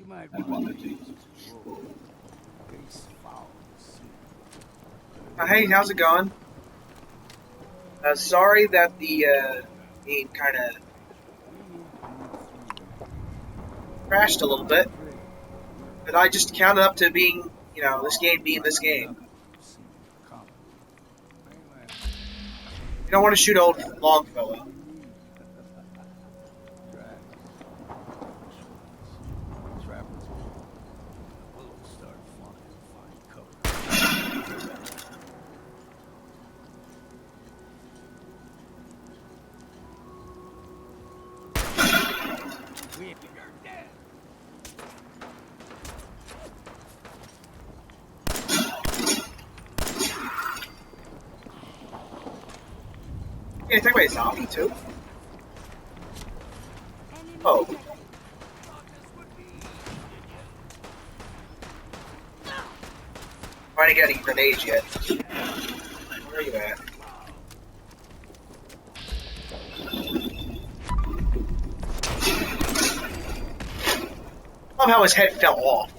You might want to change his role. Case foul. Hey, how's it going? Sorry that the game kind of crashed a little bit, but I just counted up to being, this game being this game. You don't want to shoot old Longfellow. Yeah, take away a zombie too. Oh. I didn't get any grenades yet. Where are you at? I love how his head fell off.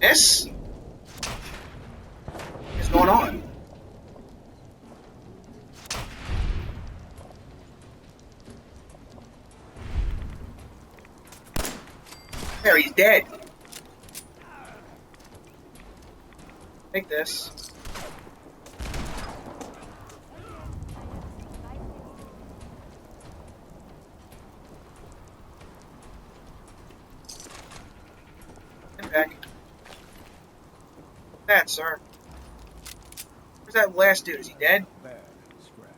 This? What's going on? There, he's dead. Take this. Get back. That, sir. Where's that last dude? Is he dead? Bad scrap.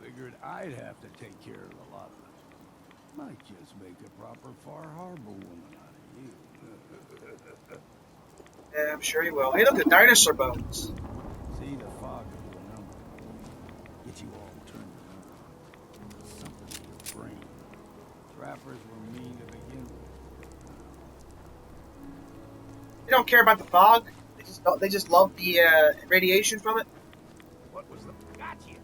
Figured I'd have to take care of a lot of it. Might just make a proper Far Harbor woman out of you. Yeah, I'm sure he will. Hey, look, the dinosaur bones. See, the fog of your number. Get you all turned around. Something in your brain. Trappers were mean to begin with. They don't care about the fog. They just love the radiation from it. What was the... Gotcha!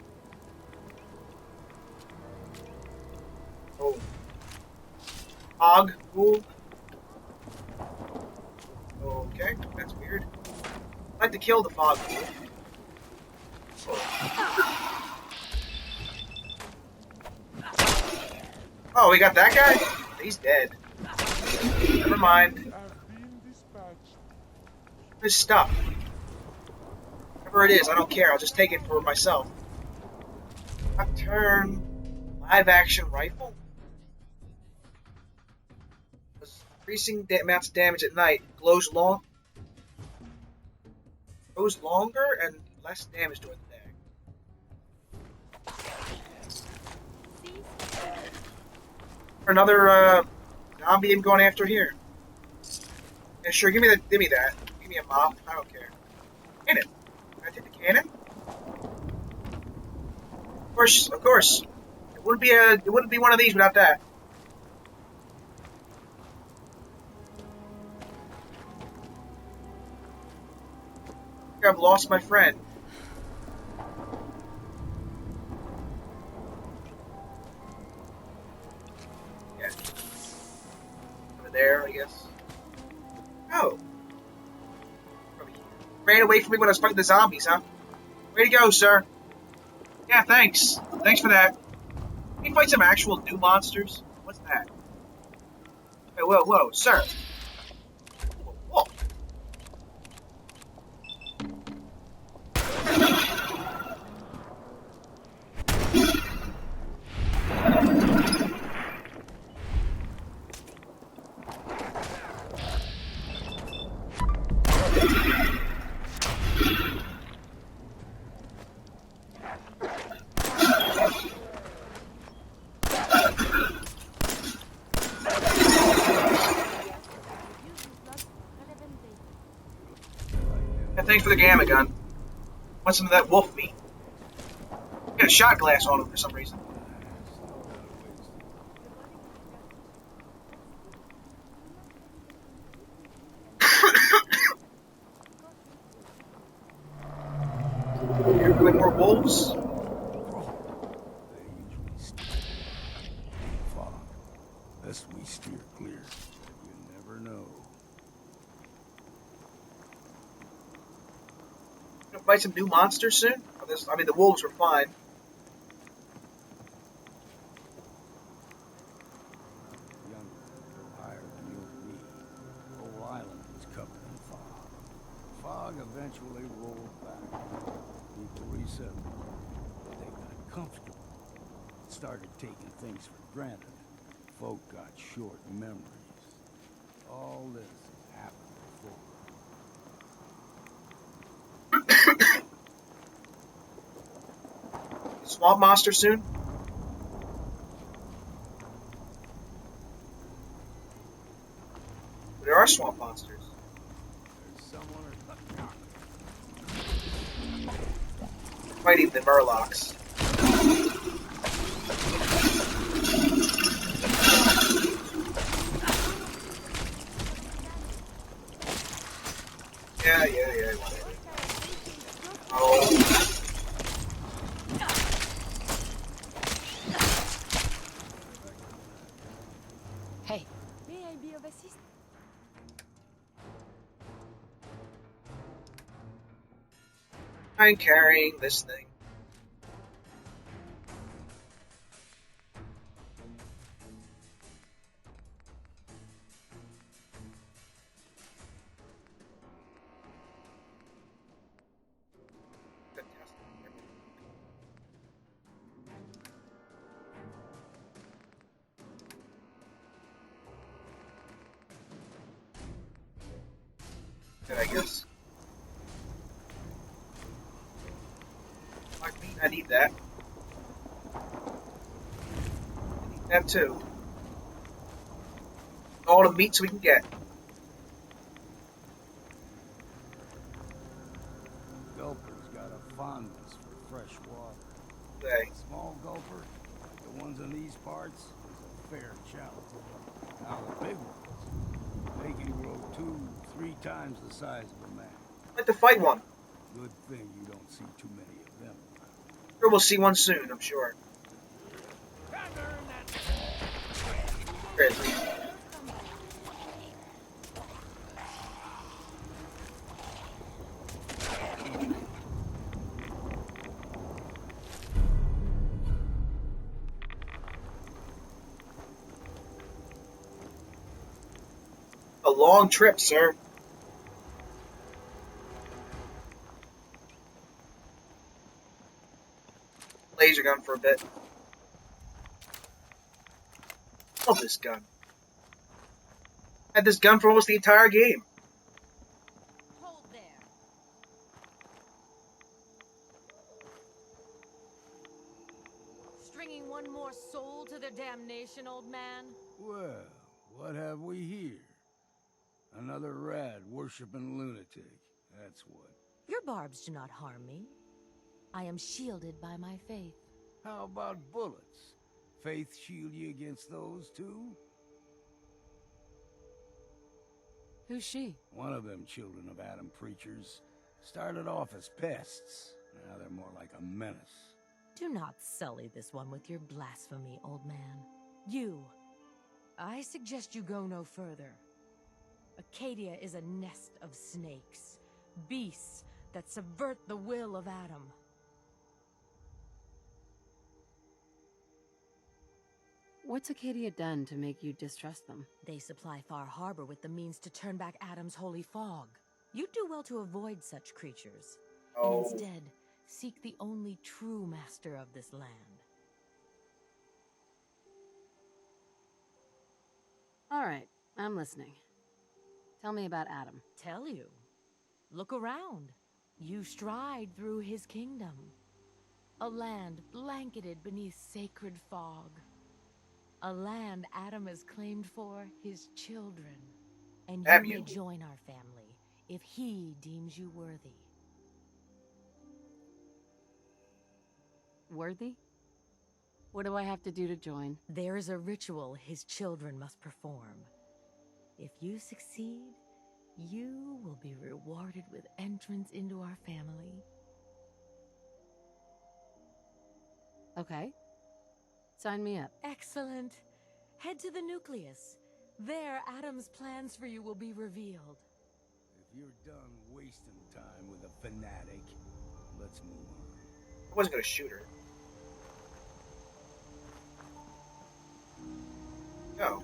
Oh. Fog. Cool. Okay, that's weird. I'd like to kill the fog. Oh, we got that guy? He's dead. Never mind. This stuff. Whatever it is, I don't care. I'll just take it for myself. Nocturne live action rifle. Increasing amounts of damage at night. Glows longer and less damage during the day. Another zombie I'm going after here. Yeah, sure. Give me that. Give me a mop. I don't care. Cannon. Can I take the cannon? Of course. It wouldn't be one of these without that. I think I've lost my friend. Yeah. Over there, I guess. Oh. Ran away from me when I was fighting the zombies, huh? Way to go, sir. Yeah, thanks. Thanks for that. Can you fight some actual new monsters? What's that? Hey, whoa, sir. Whoa. Thanks for the gamma gun. Want some of that wolf meat? Got a shot glass on him for some reason. Best we steer clear. You never know. Gonna fight some new monsters soon? I mean, the wolves were fine. Younger, a little higher than you and me. The whole island was covered in fog. Fog eventually rolled back. People resettled. They got comfortable. Started taking things for granted. Folk got short memories. All this has happened before. Swamp monster soon? There are swamp monsters. There's someone Fighting the Murlocs. Yeah. Oh. Hey. May I be of assistance? I'm carrying this thing. I guess. I need that. I need that too. All the meats we can get. Gulper's got a fondness for fresh water. Okay. Small gulper, like the ones in these parts, is a fair challenge. Now the big ones, they can grow 2-3 times the size of a man. I'd like to fight one. Good thing you don't see too many of them. Sure, we'll see one soon, I'm sure. Grizzly. A long trip, sir. Laser gun for a bit. Love this gun. Had this gun for almost the entire game. Hold there. Stringing one more soul to their damnation, old man? Well, what have we here? Another rat worshipping lunatic. That's what. Your barbs do not harm me. I am shielded by my faith. How about bullets? Faith shield you against those too? Who's she? One of them children of Adam preachers started off as pests. Now they're more like a menace. Do not sully this one with your blasphemy, old man. You. I suggest you go no further. Acadia is a nest of snakes. Beasts that subvert the will of Adam. What's Acadia done to make you distrust them? They supply Far Harbor with the means to turn back Adam's holy fog. You'd do well to avoid such creatures. Oh. And instead, seek the only true master of this land. All right, I'm listening. Tell me about Adam. Tell you. Look around. You stride through his kingdom. A land blanketed beneath sacred fog. A land Adam has claimed for his children. And you may join our family if he deems you worthy. Worthy? What do I have to do to join? There is a ritual his children must perform. If you succeed, you will be rewarded with entrance into our family. Okay. Sign me up. Excellent. Head to the nucleus. There, Adam's plans for you will be revealed. If you're done wasting time with a fanatic, let's move on. I wasn't gonna shoot her. No.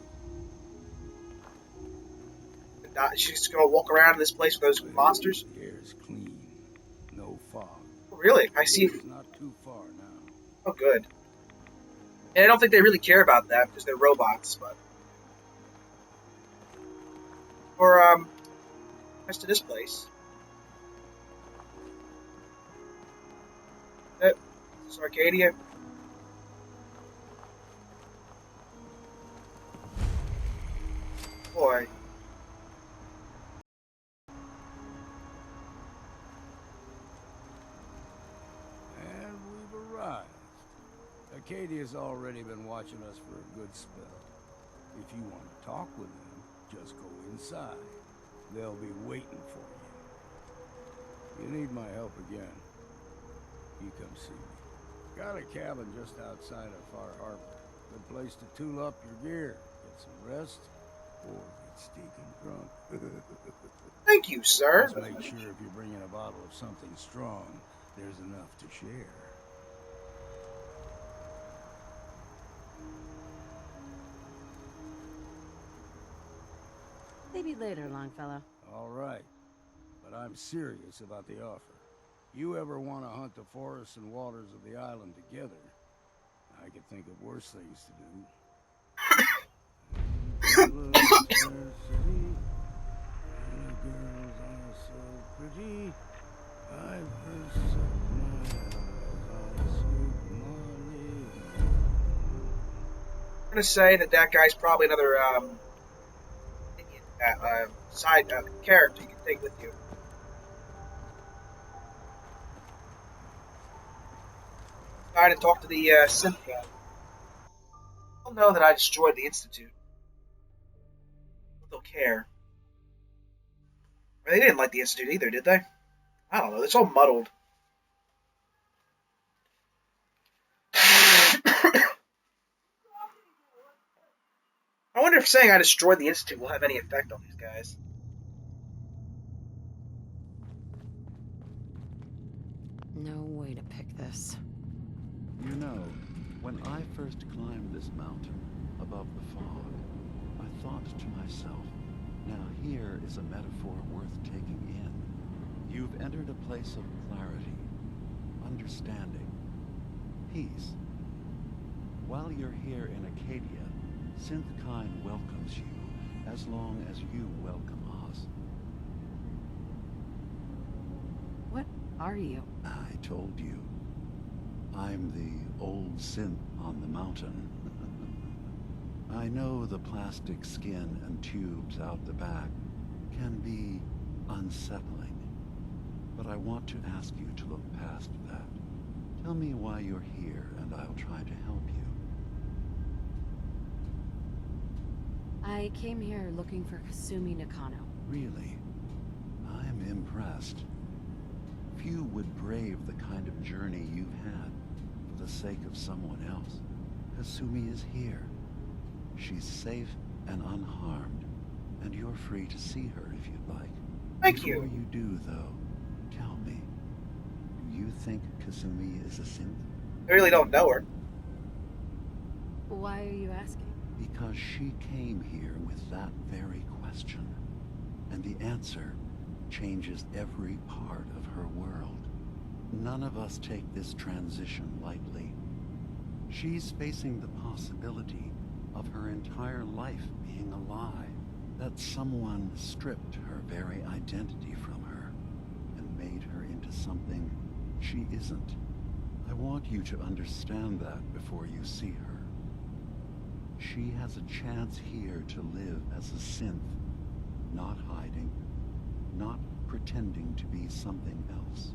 She's just gonna walk around in this place with those monsters? The air's clean. No fog. Oh, really? I see. It's not too far now. Oh, good. And I don't think they really care about that because they're robots, but. Or, as to this place. This is Arcadia. Boy. And we've arrived. Acadia's already been watching us for a good spell. If you want to talk with them, just go inside. They'll be waiting for you. You need my help again, you come see me. Got a cabin just outside of Far Harbor. Good place to tool up your gear, get some rest, or get stinking drunk. Thank you, sir. Just make sure if you're bringing a bottle of something strong, there's enough to share. Maybe later, Longfellow. All right, but I'm serious about the offer. You ever want to hunt the forests and waters of the island together, I could think of worse things to do. I'm gonna say that guy's probably another side character you can take with you. Try to talk to the synth guy. They'll know that I destroyed the Institute. They'll care. They didn't like the Institute either, did they? I don't know. It's all muddled. I wonder if saying I destroyed the Institute will have any effect on these guys. No way to pick this. You know, when I first climbed this mountain above the fog, I thought to myself, now here is a metaphor worth taking in. You've entered a place of clarity, understanding, peace. While you're here in Acadia, Synthkind welcomes you as long as you welcome us. What are you? I told you. I'm the old synth on the mountain. I know the plastic skin and tubes out the back can be unsettling, but I want to ask you to look past that. Tell me why you're here, and I'll try to help you. I came here looking for Kasumi Nakano. Really? I'm impressed. Few would brave the kind of journey you've had for the sake of someone else. Kasumi is here. She's safe and unharmed, and you're free to see her if you'd like. Thank you. Before you do, though, tell me, do you think Kasumi is a synth? I really don't know her. Why are you asking? Because she came here with that very question, and the answer changes every part of her world. None of us take this transition lightly. She's facing the possibility of her entire life being a lie, that someone stripped her very identity from her and made her into something she isn't. I want you to understand that before you see her. She has a chance here to live as a synth, not hiding, not pretending to be something else.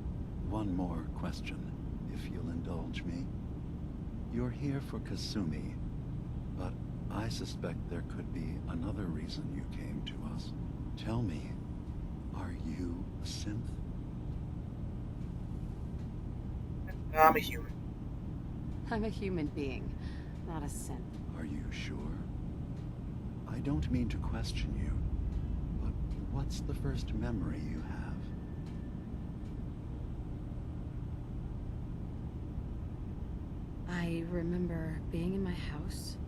One more question, if you'll indulge me. You're here for Kasumi, but I suspect there could be another reason you came to us. Tell me, are you a synth? I'm a human. I'm a human being, not a synth. Are you sure? I don't mean to question you, but what's the first memory you have? I remember being in my house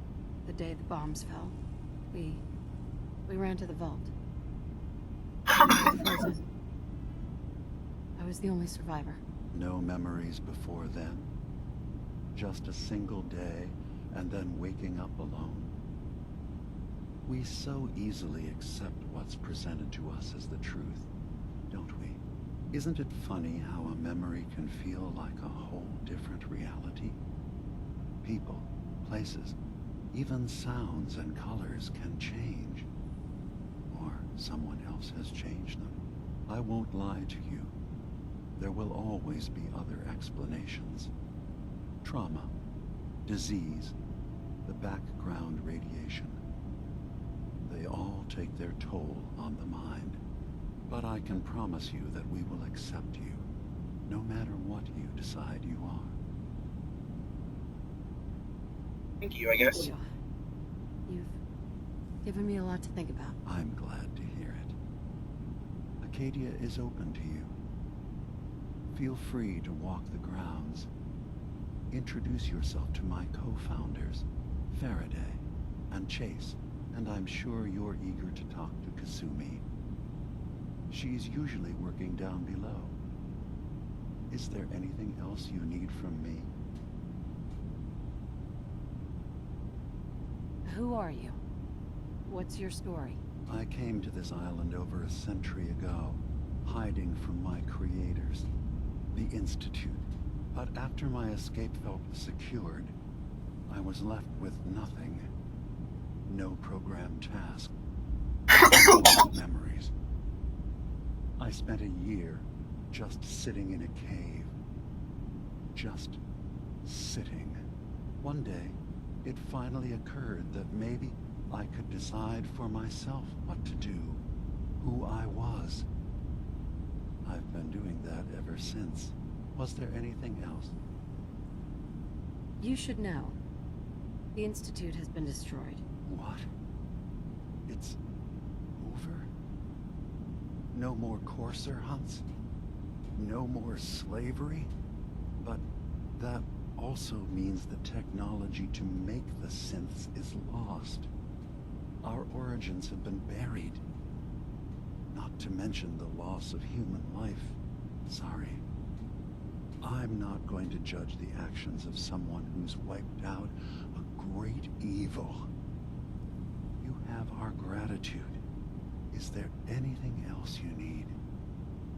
the day the bombs fell. We ran to the vault. I was frozen. I was the only survivor. No memories before then? Just a single day, and then waking up alone? We so easily accept what's presented to us as the truth, don't we? Isn't it funny how a memory can feel like a whole different reality? People, places, even sounds and colors can change. Or someone else has changed them. I won't lie to you. There will always be other explanations. Trauma, disease, the background radiation. They all take their toll on the mind. But I can promise you that we will accept you, no matter what you decide you are. Thank you, I guess. You've given me a lot to think about. I'm glad to hear it. Acadia is open to you. Feel free to walk the grounds. Introduce yourself to my co-founders, Faraday and Chase, and I'm sure you're eager to talk to Kasumi. She's usually working down below. Is there anything else you need from me? Who are you? What's your story? I came to this island over a century ago, hiding from my creators, the Institute. But after my escape felt secured, I was left with nothing. No programmed task. No memories. I spent a year just sitting in a cave. Just sitting. One day, it finally occurred that maybe I could decide for myself what to do, who I was. I've been doing that ever since. Was there anything else? You should know. The Institute has been destroyed. What? It's over? No more courser hunts? No more slavery? But that also means the technology to make the synths is lost. Our origins have been buried. Not to mention the loss of human life. Sorry. I'm not going to judge the actions of someone who's wiped out a great evil. You have our gratitude. Is there anything else you need?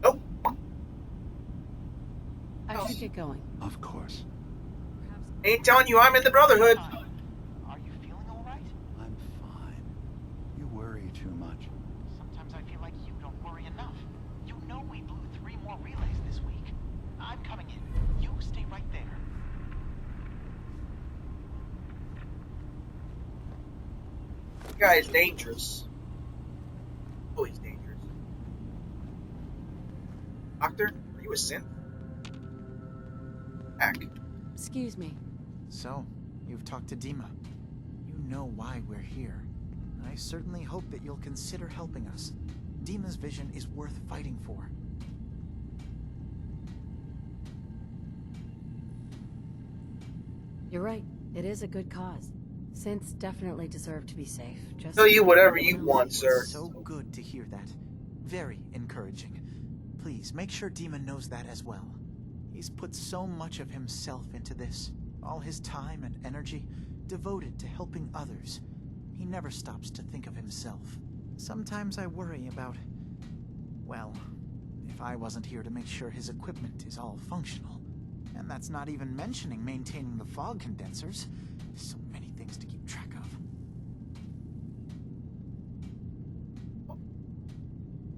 Nope. I should get going. Of course. Ain't telling you I'm in the Brotherhood. Are you feeling all right? I'm fine. You worry too much. Sometimes I feel like you don't worry enough. You know we blew 3 more relays this week. I'm coming in. You stay right there. This guy is dangerous. Oh, he's dangerous. Doctor, are you a synth? Hack. Excuse me. So, you've talked to Dima. You know why we're here. I certainly hope that you'll consider helping us. Dima's vision is worth fighting for. You're right. It is a good cause. Synths definitely deserve to be safe. Just Tell you whatever you want, sir. So good to hear that. Very encouraging. Please, make sure Dima knows that as well. He's put so much of himself into this. All his time and energy devoted to helping others. He never stops to think of himself. Sometimes I worry about... well, if I wasn't here to make sure his equipment is all functional. And that's not even mentioning maintaining the fog condensers. So many things to keep track of.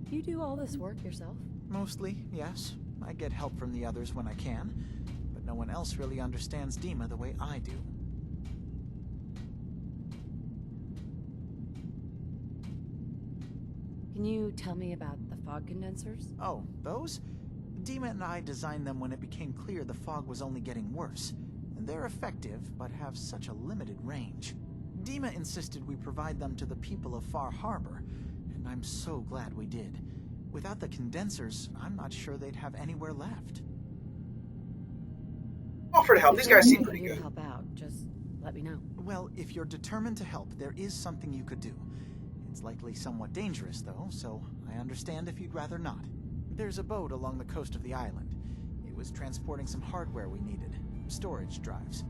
You do all this work yourself? Mostly, yes. I get help from the others when I can, but no one else really understands Dima the way I do. Can you tell me about the fog condensers? Oh, those? Dima and I designed them when it became clear the fog was only getting worse. They're effective, but have such a limited range. Dima insisted we provide them to the people of Far Harbor, and I'm so glad we did. Without the condensers, I'm not sure they'd have anywhere left. Offer to help. These guys seem pretty good. good. Help out. Just let me know. Well, if you're determined to help, there is something you could do. It's likely somewhat dangerous, though, so I understand if you'd rather not. There's a boat along the coast of the island. It was transporting some hardware we needed. Storage drives.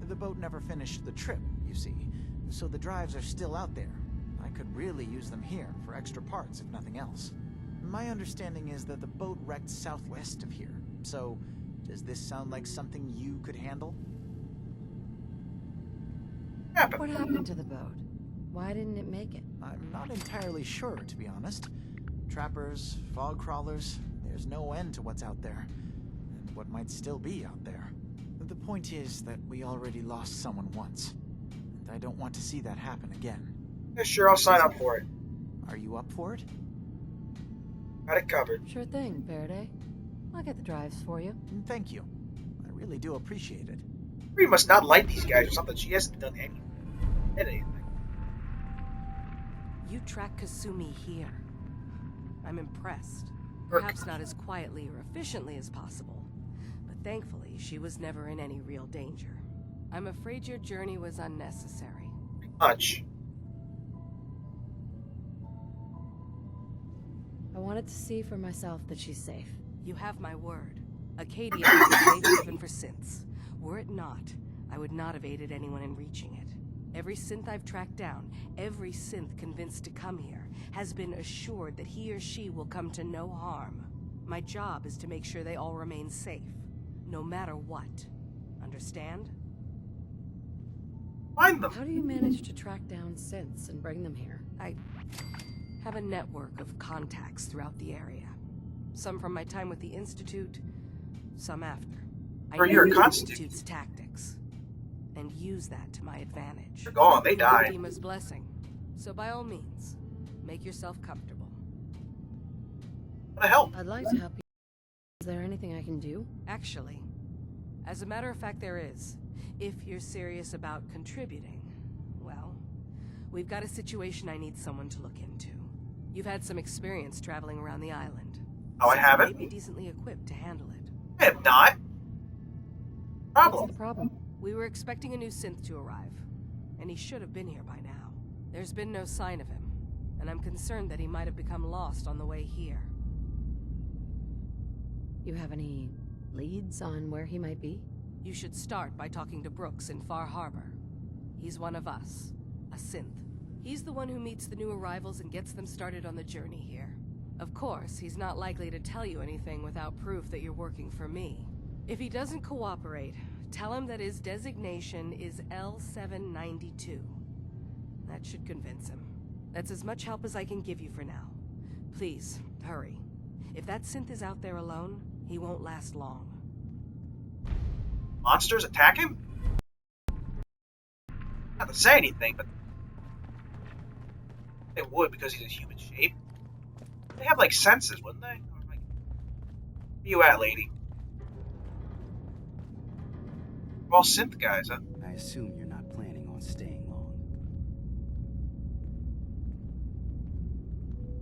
The boat never finished the trip, you see, so the drives are still out there. I could really use them here for extra parts, if nothing else. My understanding is that the boat wrecked southwest of here, so does this sound like something you could handle? What happened to the boat? Why didn't it make it? I'm not entirely sure, to be honest. Trappers, fog crawlers, there's no end to what's out there, and what might still be out there. The point is that we already lost someone once, and I don't want to see that happen again. Yeah, sure, I'll sign up for it. Are you up for it? Got it covered. Sure thing, Faraday. I'll get the drives for you. Thank you. I really do appreciate it. She must not like these guys or something. She hasn't done anything. You track Kasumi here. I'm impressed. Perhaps not as quietly or efficiently as possible, but thankfully she was never in any real danger. I'm afraid your journey was unnecessary. Much. I wanted to see for myself that she's safe. You have my word. Acadia is a safe haven for synths. Were it not, I would not have aided anyone in reaching it. Every synth I've tracked down, every synth convinced to come here, has been assured that he or she will come to no harm. My job is to make sure they all remain safe, no matter what. Understand? Find them. How do you manage to track down synths and bring them here? I have a network of contacts throughout the area. Some from my time with the Institute, some after. I Or know you're a the constant. Institute's tactics, and use that to my advantage. They're gone. They died. Dima's blessing. So by all means, make yourself comfortable. What the hell? I'd like to help you. Is there anything I can do? Actually, as a matter of fact, there is. If you're serious about contributing, well, we've got a situation I need someone to look into. You've had some experience traveling around the island. Oh, I so haven't? you may be decently equipped to handle it. I have not. What's Problem. the problem? We were expecting a new synth to arrive, and he should have been here by now. There's been no sign of him, and I'm concerned that he might have become lost on the way here. You have any leads on where he might be? You should start by talking to Brooks in Far Harbor. He's one of us, a synth. He's the one who meets the new arrivals and gets them started on the journey here. Of course, he's not likely to tell you anything without proof that you're working for me. If he doesn't cooperate, tell him that his designation is L792. That should convince him. That's as much help as I can give you for now. Please, hurry. If that synth is out there alone, he won't last long. Monsters attack him? Not to say anything, but they would because he's a human shape. They have like senses, wouldn't they? Like, where you at, lady? We're all synth guys, huh? I assume you're not planning on staying long.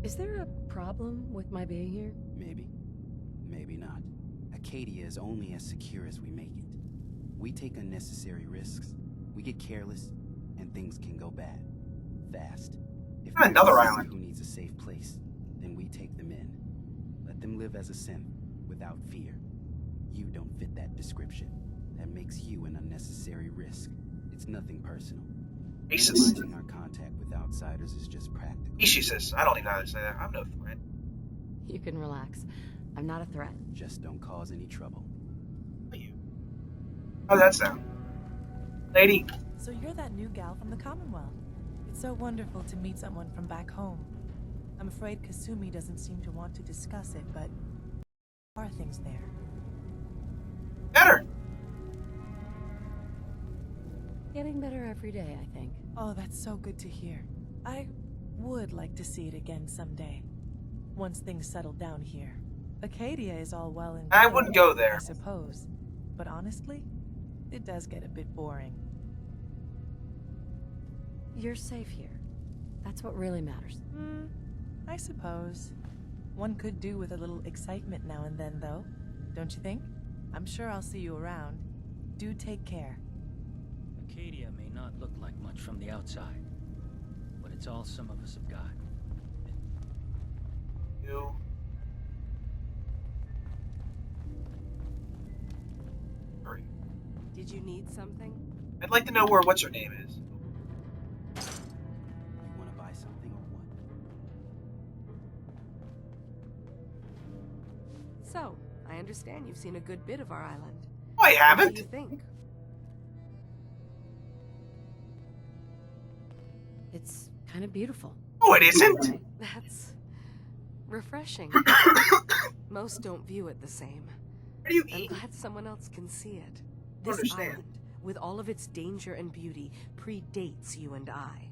Is there a problem with my being here? Maybe. Maybe not. Acadia is only as secure as we make it. We take unnecessary risks, we get careless, and things can go bad. Fast. If there's Another someone island. who needs a safe place, then we take them in. Let them live as a synth, without fear. You don't fit that description. That makes you an unnecessary risk. It's nothing personal. Racist. Minimizing our contact with outsiders is just practical. Ishisus. I don't even know how to say that. I'm no threat. You can relax. I'm not a threat. Just don't cause any trouble. Are you? How's that sound? Lady. So you're that new gal from the Commonwealth. It's so wonderful to meet someone from back home. I'm afraid Kasumi doesn't seem to want to discuss it, but are things there? Better. Getting better every day, I think. Oh, that's so good to hear. I would like to see it again someday. Once things settle down here. Acadia is all well and I good, wouldn't go there. I suppose. But honestly, it does get a bit boring. You're safe here. That's what really matters. I suppose. One could do with a little excitement now and then, though. Don't you think? I'm sure I'll see you around. Do take care. Acadia may not look like much from the outside, but it's all some of us have got. You. Hurry. Did you need something? I'd like to know where what's her name is. You want to buy something or what? So, I understand you've seen a good bit of our island. Oh, I What haven't. do you think? It's kind of beautiful. Oh, it isn't. That's refreshing. Most don't view it the same. What do you I'm eat? glad someone else can see it. I This understand. island, with all of its danger and beauty, predates you and I.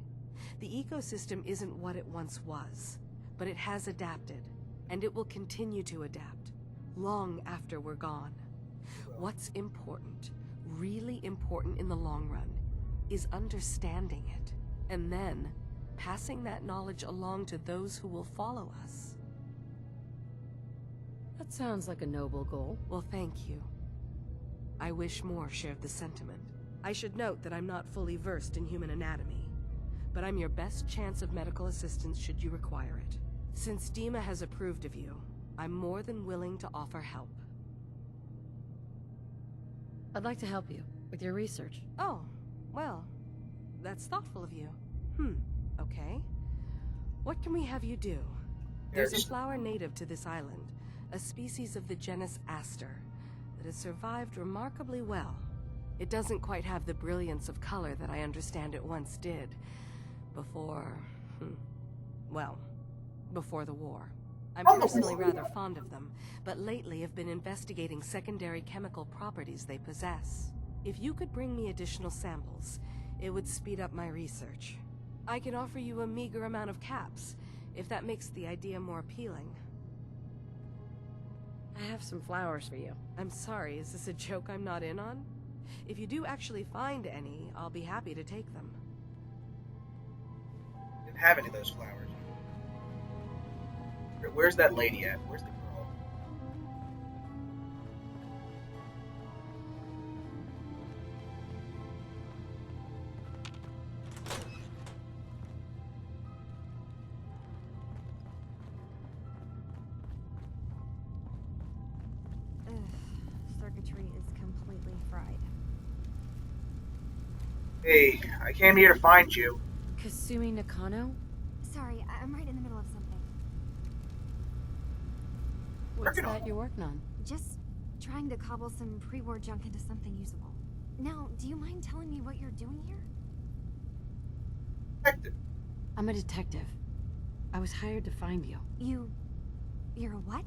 The ecosystem isn't what it once was, but it has adapted, and it will continue to adapt, long after we're gone. What's important, really important in the long run, is understanding it, and then passing that knowledge along to those who will follow us. That sounds like a noble goal. Well, thank you. I wish more shared the sentiment. I should note that I'm not fully versed in human anatomy, but I'm your best chance of medical assistance should you require it. Since Dima has approved of you, I'm more than willing to offer help. I'd like to help you with your research. Oh, well, that's thoughtful of you. Okay. What can we have you do? There's a flower native to this island, a species of the genus Aster, that has survived remarkably well. It doesn't quite have the brilliance of color that I understand it once did. Before... well, before the war. I'm personally rather fond of them, but lately have been investigating secondary chemical properties they possess. If you could bring me additional samples, it would speed up my research. I can offer you a meager amount of caps, if that makes the idea more appealing. I have some flowers for you. I'm sorry, is this a joke I'm not in on? If you do actually find any, I'll be happy to take them. Didn't have any of those flowers. Where's that lady at? Where's the girl? Circuitry is completely fried. Hey, I came here to find you. Kasumi Nakano? Sorry, I'm right in the middle of something. What's that you're working on? Just trying to cobble some pre-war junk into something usable. Now, do you mind telling me what you're doing here? Detective. I'm a detective. I was hired to find you. You're a what?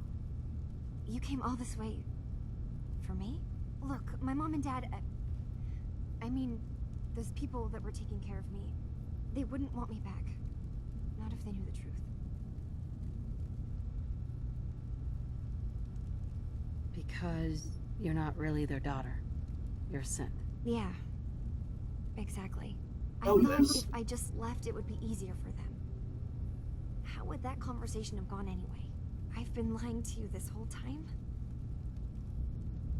You came all this way for me? Look, my mom and dad, I mean, those people that were taking care of me, they wouldn't want me back. Not if they knew the truth. Because you're not really their daughter. You're a synth. Yeah, exactly. I Oh, thought this. if I just left, it would be easier for them. How would that conversation have gone anyway? I've been lying to you this whole time?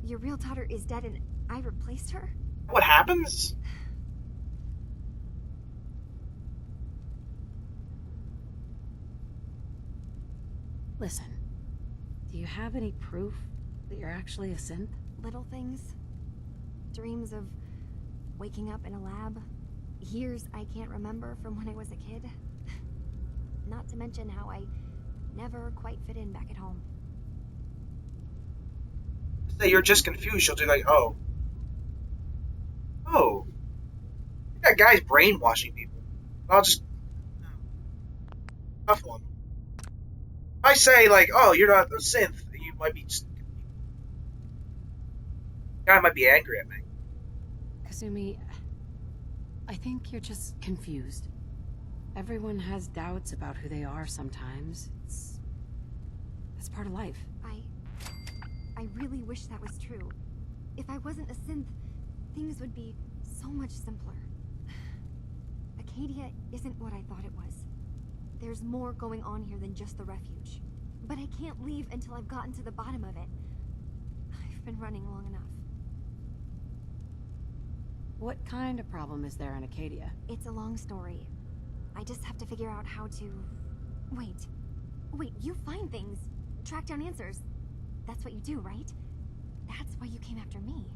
Your real daughter is dead and I replaced her? What happens? Listen, do you have any proof that you're actually a synth? Little things. Dreams of waking up in a lab. Years I can't remember from when I was a kid. Not to mention how I never quite fit in back at home. Say you're just confused, she'll do like, oh. Oh. That guy's brainwashing people. I'll just... Tough one. If I say, like, oh, you're not a synth, you might be just... guy might be angry at me. Kasumi, I think you're just confused. Everyone has doubts about who they are sometimes. It's part of life. I really wish that was true. If I wasn't a synth, things would be so much simpler. Acadia isn't what I thought it was. There's more going on here than just the refuge. But I can't leave until I've gotten to the bottom of it. I've been running long enough. What kind of problem is there in Acadia? It's a long story. I just have to figure out how to... Wait, you find things, track down answers. That's what you do, right? That's why you came after me.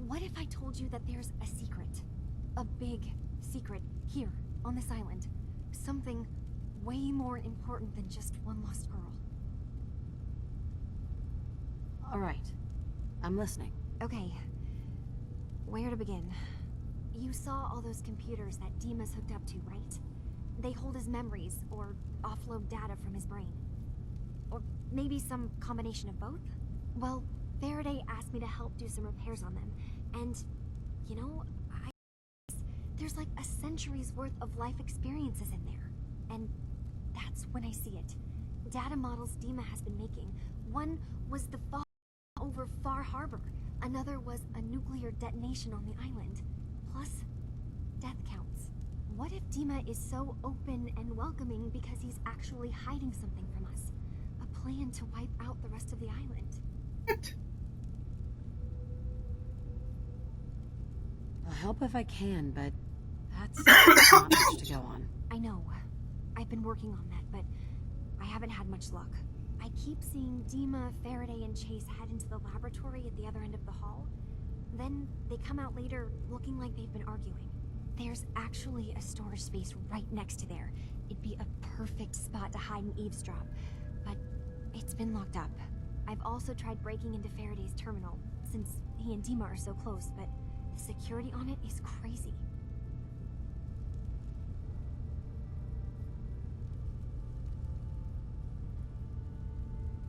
What if I told you that there's a secret? A big secret here, on this island. Something way more important than just one lost girl. All right. I'm listening. Okay. Where to begin? You saw all those computers that Dima's hooked up to, right? They hold his memories, or offload data from his brain. Or maybe some combination of both? Well, Faraday asked me to help do some repairs on them, and, you know, there's like a century's worth of life experiences in there. And that's when I see it. Data models Dima has been making. One was the fog over Far Harbor. Another was a nuclear detonation on the island. Plus, death counts. What if Dima is so open and welcoming because he's actually hiding something from us? A plan to wipe out the rest of the island. What? I'll help if I can, but that's not much to go on. I know. I've been working on that, but I haven't had much luck. I keep seeing Dima, Faraday, and Chase head into the laboratory at the other end of the hall. Then they come out later looking like they've been arguing. There's actually a storage space right next to there. It'd be a perfect spot to hide and eavesdrop, but it's been locked up. I've also tried breaking into Faraday's terminal, since he and Dima are so close, but the security on it is crazy.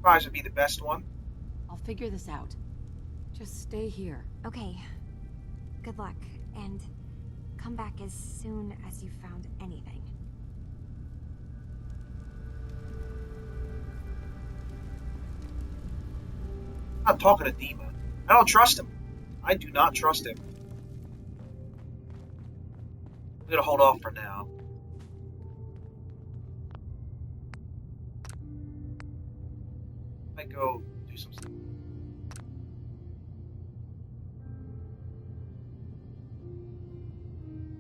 Prize would be the best one. I'll figure this out. Just stay here. Okay. Good luck, and come back as soon as you've found anything. I'm not talking to Dima. I don't trust him. I do not trust him. I'm gonna hold off for now. I go do some stuff.